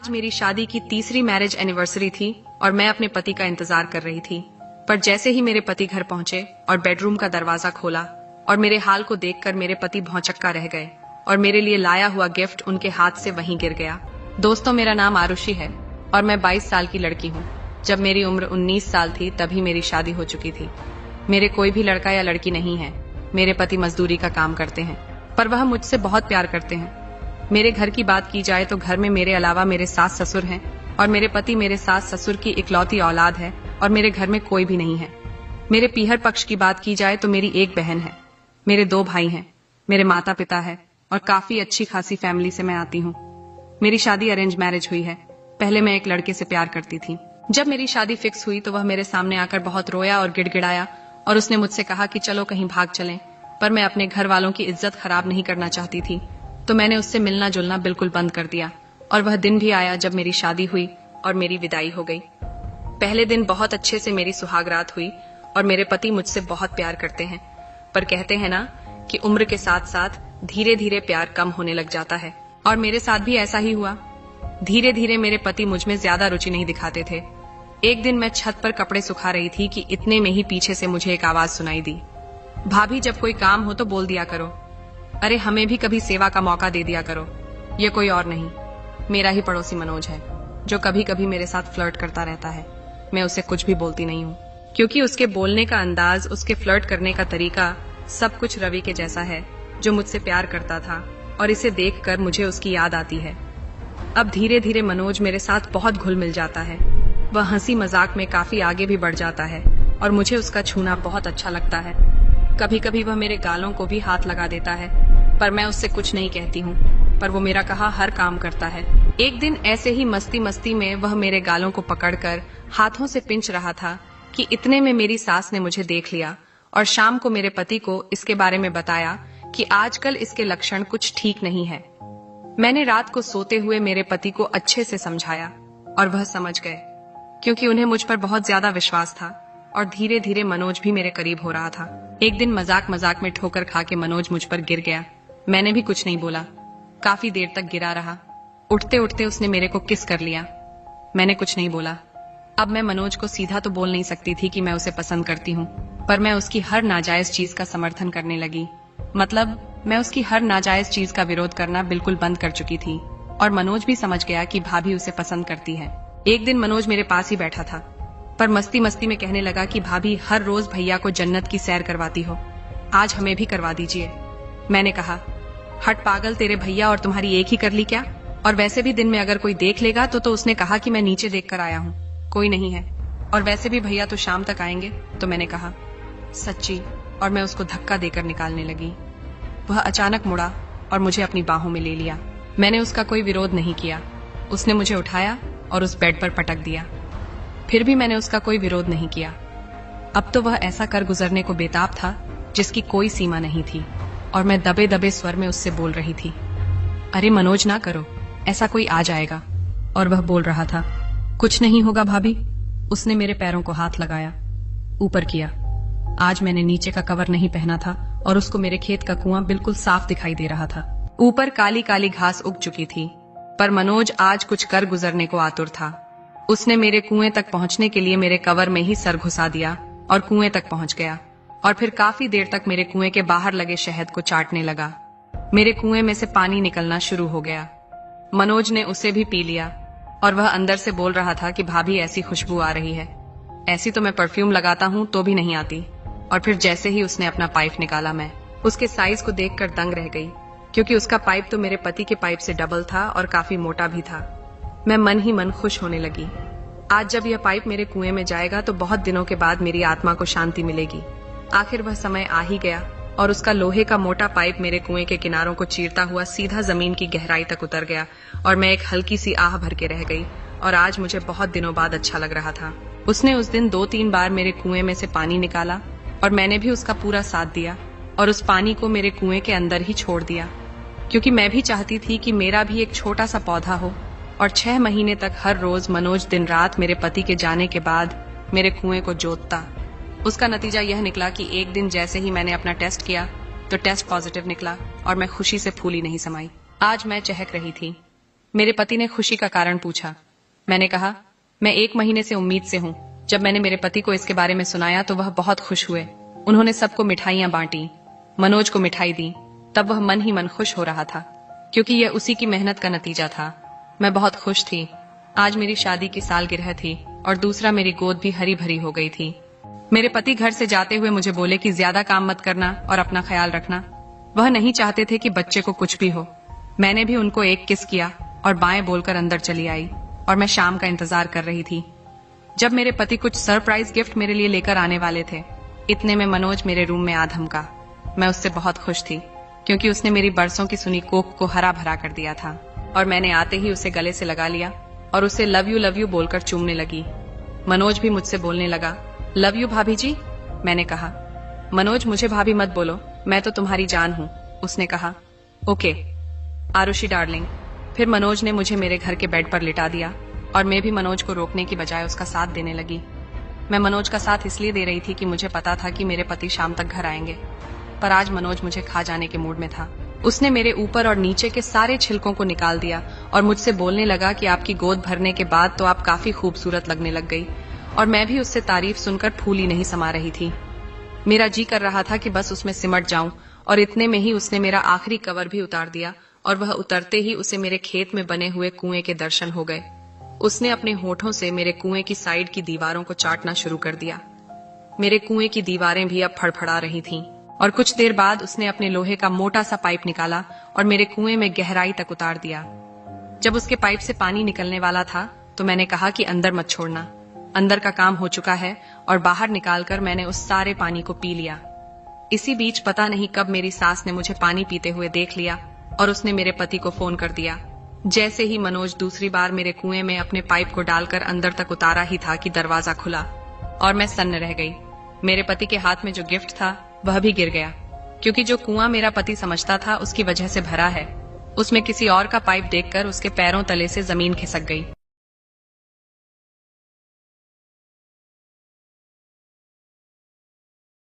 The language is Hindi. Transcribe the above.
आज मेरी शादी की तीसरी मैरिज एनिवर्सरी थी और मैं अपने पति का इंतजार कर रही थी। पर जैसे ही मेरे पति घर पहुंचे और बेडरूम का दरवाजा खोला और मेरे हाल को देखकर मेरे पति भौंचक्का रह गए और मेरे लिए लाया हुआ गिफ्ट उनके हाथ से वहीं गिर गया। दोस्तों, मेरा नाम आरुषि है और मैं 22 साल की लड़की हूँ। जब मेरी उम्र 19 साल थी तभी मेरी शादी हो चुकी थी। मेरे कोई भी लड़का या लड़की नहीं है। मेरे पति मजदूरी का काम करते हैं, पर वह मुझसे बहुत प्यार करते हैं। मेरे घर की बात की जाए तो घर में मेरे अलावा मेरे सास ससुर हैं और मेरे पति मेरे सास ससुर की इकलौती औलाद है और मेरे घर में कोई भी नहीं है। मेरे पीहर पक्ष की बात की जाए तो मेरी एक बहन है, मेरे 2 भाई हैं, मेरे माता पिता है और काफी अच्छी खासी फैमिली से मैं आती हूँ। मेरी शादी अरेंज मैरिज हुई है। पहले मैं एक लड़के से प्यार करती थी। जब मेरी शादी फिक्स हुई तो वह मेरे सामने आकर बहुत रोया और गिड़गिड़ाया और उसने मुझसे कहा कि चलो कहीं भाग चलें, पर मैं अपने घर वालों की इज्जत खराब नहीं करना चाहती थी, तो मैंने उससे मिलना जुलना बिल्कुल बंद कर दिया। और वह दिन भी आया जब मेरी शादी हुई और मेरी विदाई हो गई। पहले दिन बहुत अच्छे से मेरी सुहागरात हुई और मेरे पति मुझसे बहुत प्यार करते हैं, पर कहते हैं ना कि उम्र के साथ साथ धीरे धीरे प्यार कम होने लग जाता है, और मेरे साथ भी ऐसा ही हुआ। धीरे धीरे मेरे पति मुझ में ज्यादा रुचि नहीं दिखाते थे। एक दिन मैं छत पर कपड़े सुखा रही थी कि इतने में ही पीछे से मुझे एक आवाज सुनाई दी, भाभी जब कोई काम हो तो बोल दिया करो, अरे हमें भी कभी सेवा का मौका दे दिया करो। ये कोई और नहीं, मेरा ही पड़ोसी मनोज है, जो कभी कभी मेरे साथ फ्लर्ट करता रहता है। मैं उसे कुछ भी बोलती नहीं हूँ, क्योंकि उसके बोलने का अंदाज, उसके फ्लर्ट करने का तरीका सब कुछ रवि के जैसा है, जो मुझसे प्यार करता था, और इसे देखकर मुझे उसकी याद आती है। अब धीरे धीरे मनोज मेरे साथ बहुत घुल मिल जाता है। वह हंसी मजाक में काफी आगे भी बढ़ जाता है और मुझे उसका छूना बहुत अच्छा लगता है। कभी कभी वह मेरे गालों को भी हाथ लगा देता है, पर मैं उससे कुछ नहीं कहती हूँ, पर वो मेरा कहा हर काम करता है। एक दिन ऐसे ही मस्ती मस्ती में वह मेरे गालों को पकड़कर हाथों से पिंच रहा था कि इतने में मेरी सास ने मुझे देख लिया और शाम को मेरे पति को इसके बारे में बताया कि आजकल इसके लक्षण कुछ ठीक नहीं है। मैंने रात को सोते हुए मेरे पति को अच्छे से समझाया और वह समझ गए, क्योंकि उन्हें मुझ पर बहुत ज्यादा विश्वास था, और धीरे धीरे मनोज भी मेरे करीब हो रहा था। एक दिन मजाक मजाक में ठोकर खा के मनोज मुझ पर गिर गया। मैंने भी कुछ नहीं बोला। काफी देर तक गिरा रहा। उठते उठते उसने मेरे को किस कर लिया। मैंने कुछ नहीं बोला। अब मैं मनोज को सीधा तो बोल नहीं सकती थी कि मैं उसे पसंद करती हूँ, पर मैं उसकी हर नाजायज चीज का समर्थन करने लगी। मतलब मैं उसकी हर नाजायज चीज का विरोध करना बिल्कुल बंद कर चुकी थी, और मनोज भी समझ गया कि भाभी उसे पसंद करती है। एक दिन मनोज मेरे पास ही बैठा था, पर मस्ती मस्ती में कहने लगा कि भाभी हर रोज भैया को जन्नत की सैर करवाती हो, आज हमें भी करवा दीजिए। मैंने कहा, हट पागल, तेरे भैया और तुम्हारी एक ही कर ली क्या? और वैसे भी दिन में अगर कोई देख लेगा तो उसने कहा कि मैं नीचे देख कर आया हूँ, कोई नहीं है, और वैसे भी भैया तो शाम तक आएंगे। तो मैंने कहा, सच्ची, और मैं उसको धक्का देकर निकालने लगी। वह अचानक मुड़ा और मुझे अपनी बाहों में ले लिया। मैंने उसका कोई विरोध नहीं किया। उसने मुझे उठाया और उस बेड पर पटक दिया। फिर भी मैंने उसका कोई विरोध नहीं किया। अब तो वह ऐसा कर गुजरने को बेताब था जिसकी कोई सीमा नहीं थी, और मैं दबे दबे स्वर में उससे बोल रही थी, अरे मनोज ना करो, ऐसा कोई आ जाएगा। और वह बोल रहा था, कुछ नहीं होगा भाभी। उसने मेरे पैरों को हाथ लगाया, ऊपर किया। आज मैंने नीचे का कवर नहीं पहना था और उसको मेरे खेत का कुआं बिल्कुल साफ दिखाई दे रहा था। ऊपर काली काली घास उग चुकी थी, पर मनोज आज कुछ कर गुजरने को आतुर था। उसने मेरे कुएं तक पहुंचने के लिए मेरे कवर में ही सर घुसा दिया और कुएं तक पहुंच गया, और फिर काफी देर तक मेरे कुएं के बाहर लगे शहद को चाटने लगा। मेरे कुएं में से पानी निकलना शुरू हो गया। मनोज ने उसे भी पी लिया, और वह अंदर से बोल रहा था कि भाभी ऐसी खुशबू आ रही है, ऐसी तो मैं परफ्यूम लगाता हूं तो भी नहीं आती। और फिर जैसे ही उसने अपना पाइप निकाला, मैं उसके साइज को देखकर दंग रह गई, क्योंकि उसका पाइप तो मेरे पति के पाइप से डबल था और काफी मोटा भी था। मैं मन ही मन खुश होने लगी। आज जब यह पाइप मेरे कुएं में जाएगा तो बहुत दिनों के बाद मेरी आत्मा को शांति मिलेगी। आखिर वह समय आ ही गया, और उसका लोहे का मोटा पाइप मेरे कुएं के किनारों को चीरता हुआ सीधा जमीन की गहराई तक उतर गया, और मैं एक हल्की सी आह भर के रह गई, और आज मुझे बहुत दिनों बाद अच्छा लग रहा था। उसने उस दिन 2-3 बार मेरे कुएं में से पानी निकाला, और मैंने भी उसका पूरा साथ दिया और उस पानी को मेरे कुएं के अंदर ही छोड़ दिया, क्योंकि मैं भी चाहती थी कि मेरा भी एक छोटा सा पौधा हो। और 6 महीने तक हर रोज मनोज दिन रात मेरे पति के जाने के बाद मेरे कुएं को जोतता। उसका नतीजा यह निकला कि एक दिन जैसे ही मैंने अपना टेस्ट किया तो टेस्ट पॉजिटिव निकला, और मैं खुशी से फूली नहीं समाई। आज मैं चहक रही थी। मेरे पति ने खुशी का कारण पूछा। मैंने कहा, मैं 1 महीने से उम्मीद से हूँ। जब मैंने मेरे पति को इसके बारे में सुनाया तो वह बहुत खुश हुए। उन्होंने सबको मिठाइयां बांटी, मनोज को मिठाई दी। तब वह मन ही मन खुश हो रहा था, क्योंकि यह उसी की मेहनत का नतीजा था। मैं बहुत खुश थी। आज मेरी शादी की सालगिरह थी और दूसरा मेरी गोद भी हरी भरी हो गई थी। मेरे पति घर से जाते हुए मुझे बोले कि ज्यादा काम मत करना और अपना ख्याल रखना। वह नहीं चाहते थे कि बच्चे को कुछ भी हो। मैंने भी उनको एक किस किया और बाएं बोलकर अंदर चली आई और मैं शाम का इंतजार कर रही थी, जब मेरे पति कुछ सरप्राइज गिफ्ट मेरे लिए लेकर आने वाले थे। इतने में मनोज मेरे रूम में आ धमका। मैं उससे बहुत खुश थी, क्योंकि उसने मेरी बरसों की सुनी कोक को हरा भरा कर दिया था और मैंने आते ही उसे गले से लगा लिया और उसे लव यू बोलकर चूमने लगी। मनोज भी मुझसे बोलने लगा, लव यू भाभी जी। मैंने कहा, मनोज मुझे भाभी मत बोलो, मैं तो तुम्हारी जान हूं। उसने कहा, ओके आरुषि डार्लिंग। फिर मनोज ने मुझे मेरे घर के बेड पर लिटा दिया और मैं भी मनोज को रोकने की बजाय उसका साथ देने लगी। मैं मनोज का साथ इसलिए दे रही थी कि मुझे पता था कि मेरे पति शाम तक घर आएंगे, पर आज मनोज मुझे खा जाने के मूड में था। उसने मेरे ऊपर और नीचे के सारे छिलकों को निकाल दिया और मुझसे बोलने लगा कि आपकी गोद भरने के बाद तो आप काफी खूबसूरत लगने लग गई। और मैं भी उससे तारीफ सुनकर फूली नहीं समा रही थी। मेरा जी कर रहा था कि बस उसमें सिमट जाऊं, और इतने में ही उसने मेरा आखिरी कवर भी उतार दिया और वह उतरते ही उसे मेरे खेत में बने हुए कुएं के दर्शन हो गए। उसने अपने होठों से मेरे कुएं की साइड की दीवारों को चाटना शुरू कर दिया। मेरे कुएं की दीवारें भी अब फड़फड़ा रही थीं और कुछ देर बाद उसने अपने लोहे का मोटा सा पाइप निकाला और मेरे कुएं में गहराई तक उतार दिया। जब उसके पाइप से पानी निकलने वाला था तो मैंने कहा कि अंदर मत छोड़ना, अंदर का काम हो चुका है, और बाहर निकालकर मैंने उस सारे पानी को पी लिया। इसी बीच पता नहीं कब मेरी सास ने मुझे पानी पीते हुए देख लिया और उसने मेरे पति को फोन कर दिया। जैसे ही मनोज दूसरी बार मेरे कुएं में अपने पाइप को डालकर अंदर तक उतारा ही था कि दरवाजा खुला और मैं सन्न रह गई। मेरे पति के हाथ में जो गिफ्ट था वह भी गिर गया, क्योंकि जो कुआं मेरा पति समझता था उसकी वजह से भरा है, उसमें किसी और का पाइप देखकर उसके पैरों तले से जमीन खिसक गई।